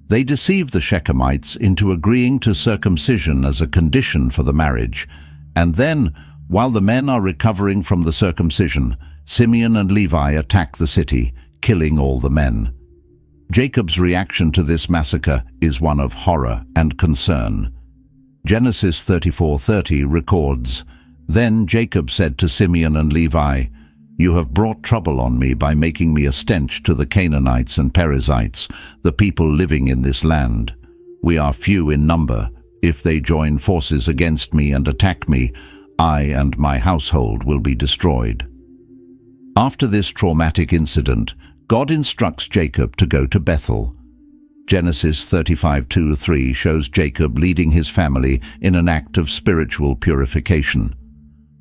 They deceive the Shechemites into agreeing to circumcision as a condition for the marriage, and then, while the men are recovering from the circumcision, Simeon and Levi attack the city, killing all the men. Jacob's reaction to this massacre is one of horror and concern. Genesis 34:30 records, "Then Jacob said to Simeon and Levi, 'You have brought trouble on me by making me a stench to the Canaanites and Perizzites, the people living in this land. We are few in number. If they join forces against me and attack me, I and my household will be destroyed.'" After this traumatic incident, God instructs Jacob to go to Bethel. Genesis 35:2-3 shows Jacob leading his family in an act of spiritual purification.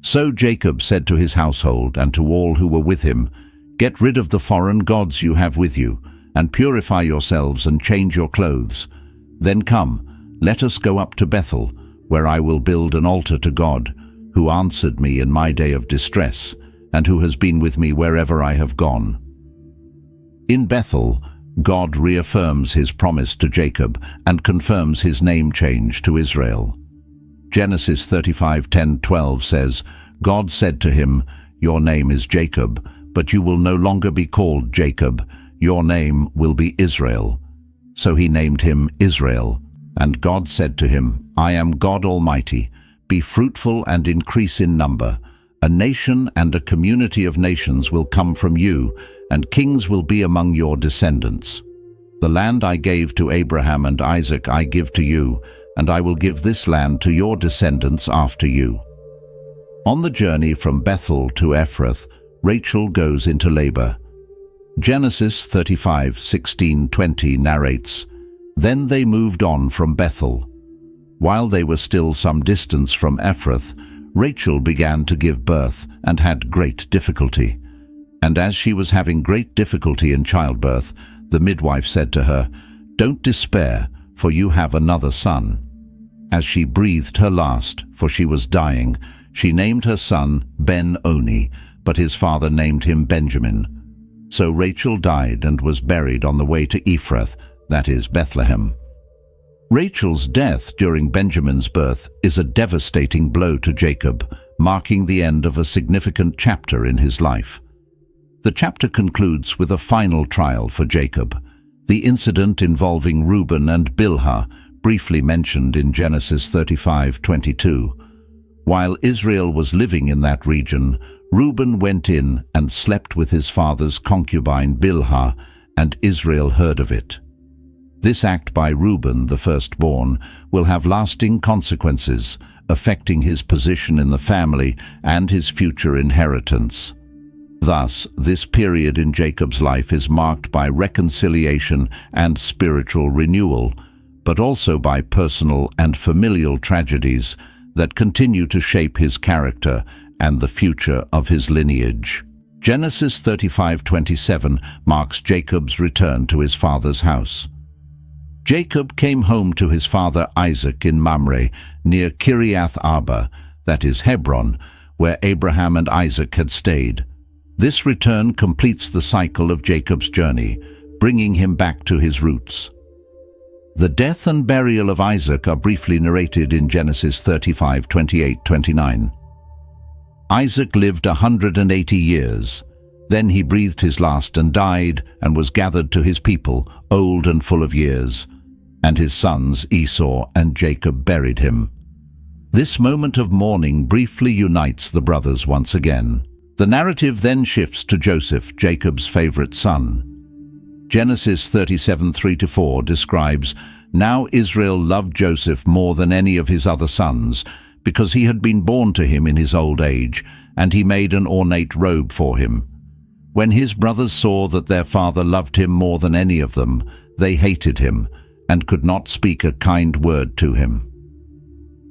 "So Jacob said to his household and to all who were with him, 'Get rid of the foreign gods you have with you, and purify yourselves and change your clothes. Then come, let us go up to Bethel, where I will build an altar to God, who answered me in my day of distress, and who has been with me wherever I have gone.'" In Bethel, God reaffirms his promise to Jacob and confirms his name change to Israel. Genesis 35:10-12 says, "God said to him, 'Your name is Jacob, but you will no longer be called Jacob. Your name will be Israel.' So he named him Israel. And God said to him, 'I am God Almighty. Be fruitful and increase in number. A nation and a community of nations will come from you, and kings will be among your descendants. The land I gave to Abraham and Isaac I give to you, and I will give this land to your descendants after you." On the journey from Bethel to Ephrath, Rachel goes into labor. Genesis 35:16-20 narrates, "Then they moved on from Bethel. While they were still some distance from Ephrath, Rachel began to give birth and had great difficulty. And as she was having great difficulty in childbirth, the midwife said to her, 'Don't despair, for you have another son.' As she breathed her last, for she was dying, she named her son Ben-Oni, but his father named him Benjamin. So Rachel died and was buried on the way to Ephrath, that is Bethlehem. Rachel's death during Benjamin's birth is a devastating blow to Jacob, marking the end of a significant chapter in his life. The chapter concludes with a final trial for Jacob, the incident involving Reuben and Bilhah, briefly mentioned in Genesis 35:22. While Israel was living in that region, Reuben went in and slept with his father's concubine Bilhah, and Israel heard of it. This act by Reuben, the firstborn, will have lasting consequences, affecting his position in the family and his future inheritance. Thus, this period in Jacob's life is marked by reconciliation and spiritual renewal, but also by personal and familial tragedies that continue to shape his character and the future of his lineage. Genesis 35:27 marks Jacob's return to his father's house. Jacob came home to his father Isaac in Mamre, near Kiriath Arba, that is Hebron, where Abraham and Isaac had stayed. This return completes the cycle of Jacob's journey, bringing him back to his roots. The death and burial of Isaac are briefly narrated in Genesis 35:28-29. Isaac lived 180 years. Then he breathed his last and died, and was gathered to his people, old and full of years. And his sons Esau and Jacob buried him. This moment of mourning briefly unites the brothers once again. The narrative then shifts to Joseph, Jacob's favorite son. Genesis 37:3-4 describes, "Now Israel loved Joseph more than any of his other sons, because he had been born to him in his old age, and he made an ornate robe for him. When his brothers saw that their father loved him more than any of them, they hated him, and could not speak a kind word to him."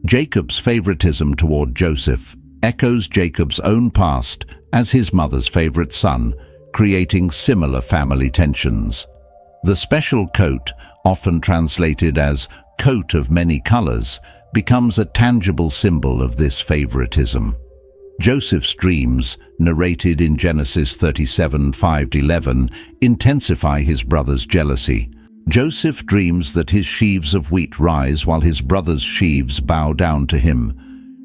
Jacob's favoritism toward Joseph echoes Jacob's own past as his mother's favorite son, creating similar family tensions. The special coat, often translated as coat of many colors, becomes a tangible symbol of this favoritism. Joseph's dreams, narrated in Genesis 37:5-11, intensify his brother's jealousy. Joseph dreams that his sheaves of wheat rise while his brother's sheaves bow down to him.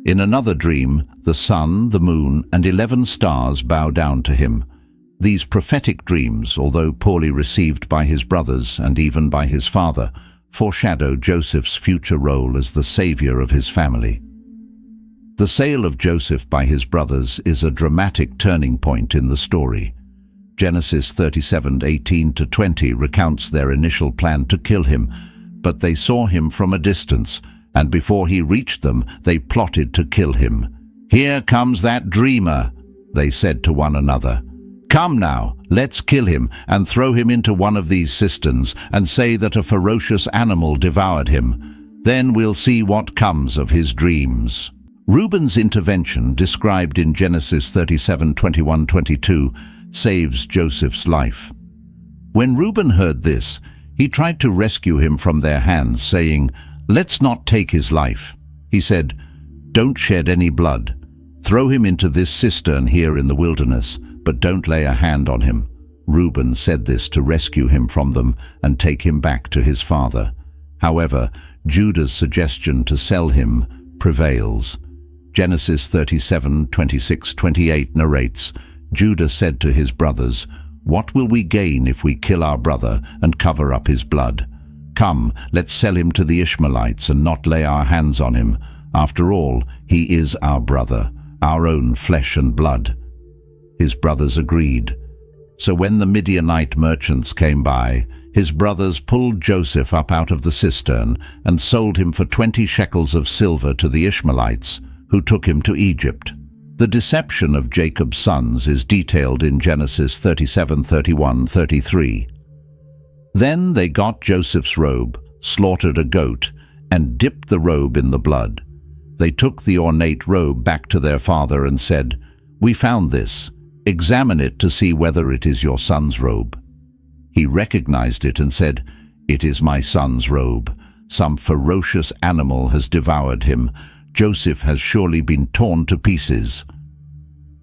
In another dream, the sun, the moon, and 11 stars bow down to him. These prophetic dreams, although poorly received by his brothers and even by his father, foreshadow Joseph's future role as the savior of his family. The sale of Joseph by his brothers is a dramatic turning point in the story. Genesis 37:18-20 recounts their initial plan to kill him, but they saw him from a distance, and before he reached them, they plotted to kill him. "Here comes that dreamer," they said to one another. "Come now, let's kill him and throw him into one of these cisterns and say that a ferocious animal devoured him. Then we'll see what comes of his dreams." Reuben's intervention, described in Genesis 37:21-22, saves Joseph's life. When Reuben heard this, he tried to rescue him from their hands, saying, "Let's not take his life." He said, "Don't shed any blood. Throw him into this cistern here in the wilderness, but don't lay a hand on him." Reuben said this to rescue him from them and take him back to his father. However, Judah's suggestion to sell him prevails. Genesis 37:26-28 narrates, Judah said to his brothers, "What will we gain if we kill our brother and cover up his blood? Come, let's sell him to the Ishmaelites and not lay our hands on him. After all, he is our brother, our own flesh and blood." His brothers agreed. So when the Midianite merchants came by, his brothers pulled Joseph up out of the cistern and sold him for 20 shekels of silver to the Ishmaelites, who took him to Egypt. The deception of Jacob's sons is detailed in Genesis 37:31-33. Then they got Joseph's robe, slaughtered a goat, and dipped the robe in the blood. They took the ornate robe back to their father and said, "We found this. Examine it to see whether it is your son's robe." He recognized it and said, "It is my son's robe. Some ferocious animal has devoured him. Joseph has surely been torn to pieces."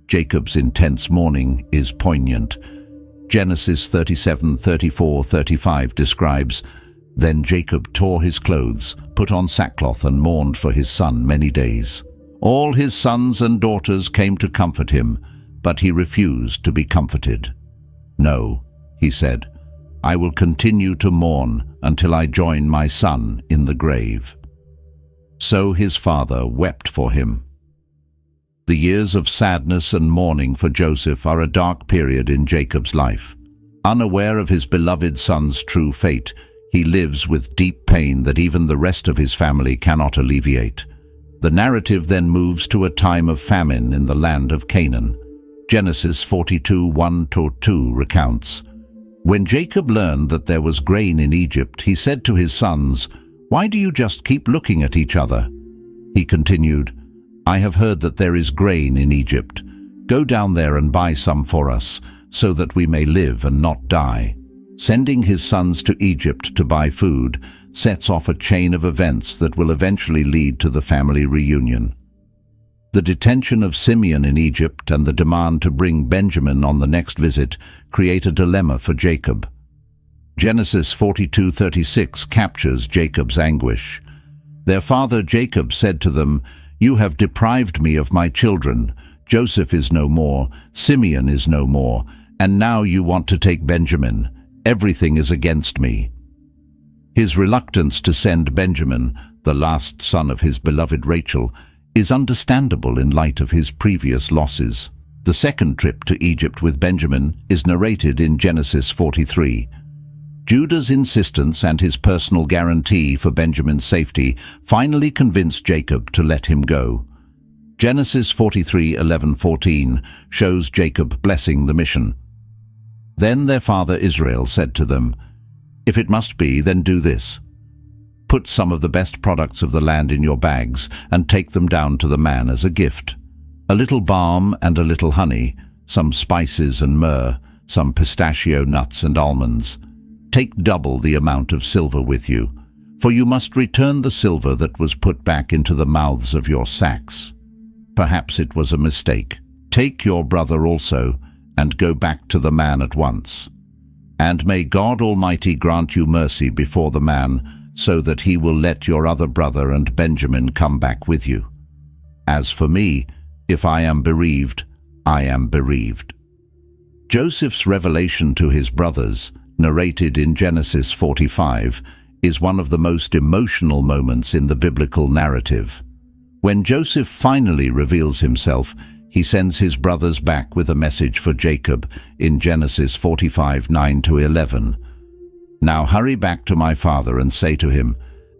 Jacob's intense mourning is poignant. Genesis 37:34-35 describes, "Then Jacob tore his clothes, put on sackcloth, and mourned for his son many days. All his sons and daughters came to comfort him, but he refused to be comforted. 'No,' he said, 'I will continue to mourn until I join my son in the grave.' So his father wept for him. The years of sadness and mourning for Joseph are a dark period in Jacob's life. Unaware of his beloved son's true fate, he lives with deep pain that even the rest of his family cannot alleviate. The narrative then moves to a time of famine in the land of Canaan. Genesis 42:1-2 recounts, "When Jacob learned that there was grain in Egypt, he said to his sons, 'Why do you just keep looking at each other?' He continued, 'I have heard that there is grain in Egypt. Go down there and buy some for us, so that we may live and not die.' Sending his sons to Egypt to buy food sets off a chain of events that will eventually lead to the family reunion. The detention of Simeon in Egypt and the demand to bring Benjamin on the next visit create a dilemma for Jacob. Genesis 42:36 captures Jacob's anguish. Their father Jacob said to them, "You have deprived me of my children. Joseph is no more, Simeon is no more, and now you want to take Benjamin. Everything is against me." His reluctance to send Benjamin, the last son of his beloved Rachel, is understandable in light of his previous losses. The second trip to Egypt with Benjamin is narrated in Genesis 43. Judah's insistence and his personal guarantee for Benjamin's safety finally convinced Jacob to let him go. Genesis 43:11-14 shows Jacob blessing the mission. Then their father Israel said to them, "If it must be, then do this. Put some of the best products of the land in your bags and take them down to the man as a gift. A little balm and a little honey, some spices and myrrh, some pistachio nuts and almonds. Take double the amount of silver with you, for you must return the silver that was put back into the mouths of your sacks. Perhaps it was a mistake. Take your brother also, and go back to the man at once. And may God Almighty grant you mercy before the man, so that he will let your other brother and Benjamin come back with you. As for me, if I am bereaved, I am bereaved." Joseph's revelation to his brothers, narrated in Genesis 45, is one of the most emotional moments in the biblical narrative. When Joseph finally reveals himself, he sends his brothers back with a message for Jacob in Genesis 45:9-11. "Now hurry back to my father and say to him,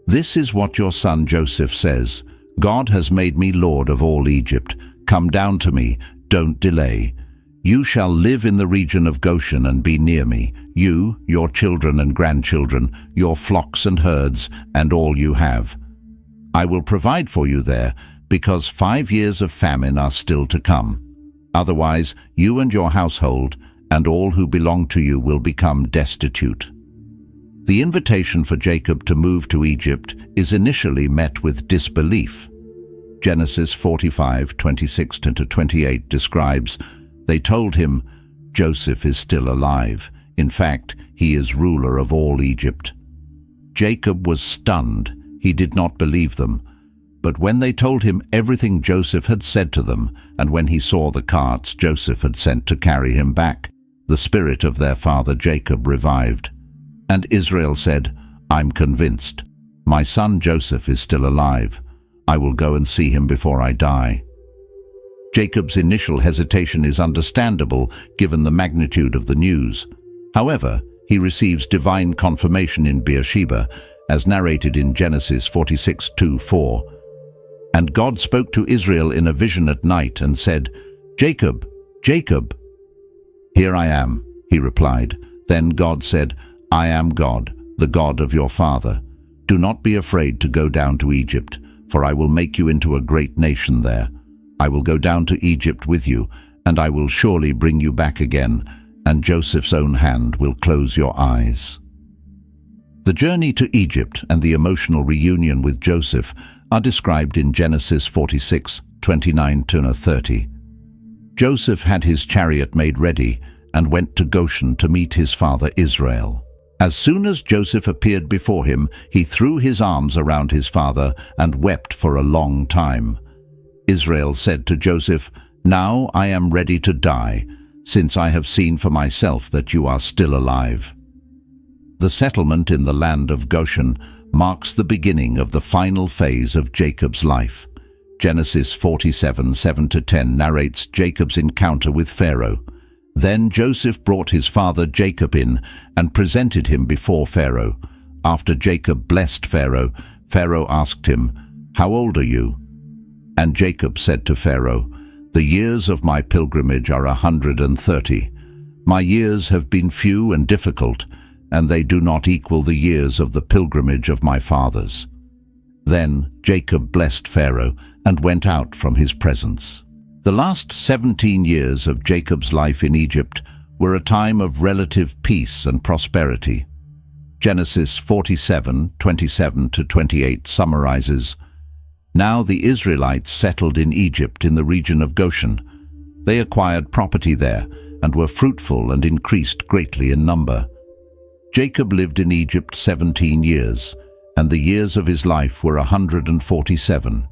'This is what your son Joseph says. God has made me lord of all Egypt. Come down to me, don't delay. You shall live in the region of Goshen and be near me, you, your children and grandchildren, your flocks and herds, and all you have. I will provide for you there, because 5 years of famine are still to come. Otherwise, you and your household and all who belong to you will become destitute." The invitation for Jacob to move to Egypt is initially met with disbelief. Genesis 45:26-28 describes, "They told him, 'Joseph is still alive. In fact, he is ruler of all Egypt.' Jacob was stunned. He did not believe them. But when they told him everything Joseph had said to them, and when he saw the carts Joseph had sent to carry him back, the spirit of their father Jacob revived. And Israel said, "I'm convinced. My son Joseph is still alive. I will go and see him before I die." Jacob's initial hesitation is understandable given the magnitude of the news. However, he receives divine confirmation in Beersheba, as narrated in Genesis 46:2-4. "And God spoke to Israel in a vision at night and said, 'Jacob, Jacob.' 'Here I am,' he replied. Then God said, 'I am God, the God of your father. Do not be afraid to go down to Egypt, for I will make you into a great nation there. I will go down to Egypt with you, and I will surely bring you back again, and Joseph's own hand will close your eyes.'" The journey to Egypt and the emotional reunion with Joseph are described in Genesis 46:29-30. Joseph had his chariot made ready and went to Goshen to meet his father Israel. As soon as Joseph appeared before him, he threw his arms around his father and wept for a long time. Israel said to Joseph, "Now I am ready to die, since I have seen for myself that you are still alive." The settlement in the land of Goshen marks the beginning of the final phase of Jacob's life. Genesis 47, 7-10 narrates Jacob's encounter with Pharaoh. Then Joseph brought his father Jacob in and presented him before Pharaoh. After Jacob blessed Pharaoh, Pharaoh asked him, "How old are you?" And Jacob said to Pharaoh, "The years of my pilgrimage are 130. My years have been few and difficult, and they do not equal the years of the pilgrimage of my fathers." Then Jacob blessed Pharaoh and went out from his presence. The last 17 years of Jacob's life in Egypt were a time of relative peace and prosperity. Genesis 47, 27-28 summarizes, "Now the Israelites settled in Egypt in the region of Goshen. They acquired property there and were fruitful and increased greatly in number. Jacob lived in Egypt 17 years, and the years of his life were 147.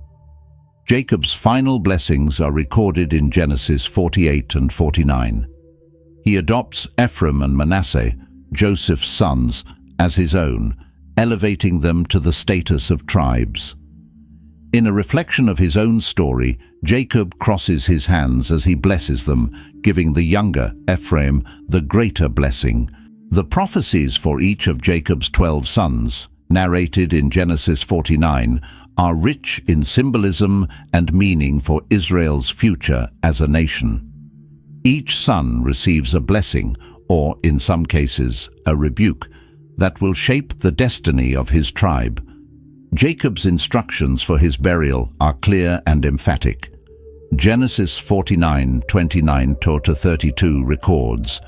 Jacob's final blessings are recorded in Genesis 48 and 49. He adopts Ephraim and Manasseh, Joseph's sons, as his own, elevating them to the status of tribes. In a reflection of his own story, Jacob crosses his hands as he blesses them, giving the younger, Ephraim, the greater blessing. The prophecies for each of Jacob's 12 sons, narrated in Genesis 49, are rich in symbolism and meaning for Israel's future as a nation. Each son receives a blessing, or in some cases, a rebuke, that will shape the destiny of his tribe. Jacob's instructions for his burial are clear and emphatic. Genesis 49, 29-32 records,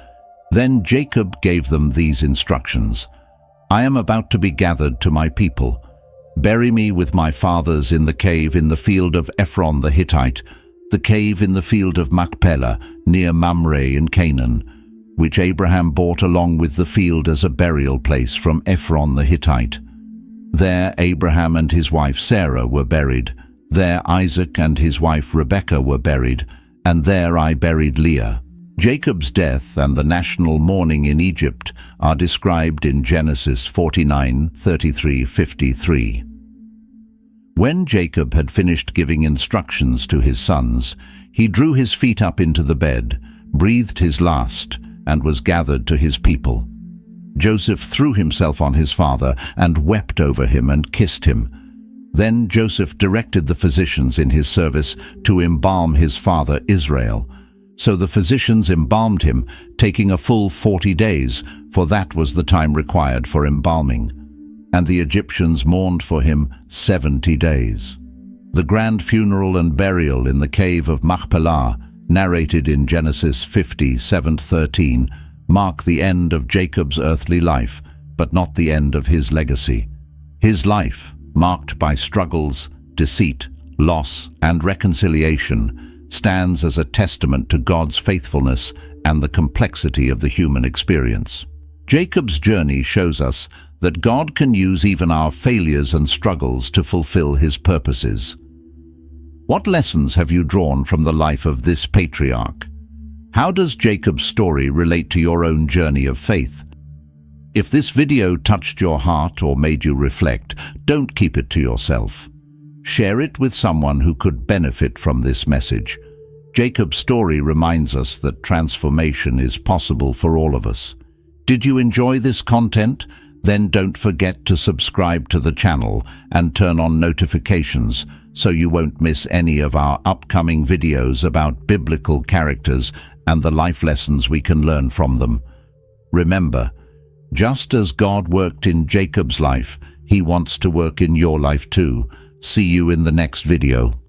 "Then Jacob gave them these instructions. I am about to be gathered to my people. Bury me with my fathers in the cave in the field of Ephron the Hittite, the cave in the field of Machpelah, near Mamre in Canaan, which Abraham bought along with the field as a burial place from Ephron the Hittite. There Abraham and his wife Sarah were buried. There Isaac and his wife Rebekah were buried, and there I buried Leah." Jacob's death and the national mourning in Egypt are described in Genesis 49, 33-53. When Jacob had finished giving instructions to his sons, he drew his feet up into the bed, breathed his last, and was gathered to his people. Joseph threw himself on his father and wept over him and kissed him. Then Joseph directed the physicians in his service to embalm his father Israel. So the physicians embalmed him, taking a full 40 days, for that was the time required for embalming. And the Egyptians mourned for him 70 days. The grand funeral and burial in the cave of Machpelah, narrated in Genesis 50, 7-13, mark the end of Jacob's earthly life, but not the end of his legacy. His life, marked by struggles, deceit, loss, and reconciliation, stands as a testament to God's faithfulness and the complexity of the human experience. Jacob's journey shows us that God can use even our failures and struggles to fulfill his purposes. What lessons have you drawn from the life of this patriarch? How does Jacob's story relate to your own journey of faith? If this video touched your heart or made you reflect, don't keep it to yourself. Share it with someone who could benefit from this message. Jacob's story reminds us that transformation is possible for all of us. Did you enjoy this content? Then don't forget to subscribe to the channel and turn on notifications so you won't miss any of our upcoming videos about biblical characters and the life lessons we can learn from them. Remember, just as God worked in Jacob's life, he wants to work in your life too. See you in the next video.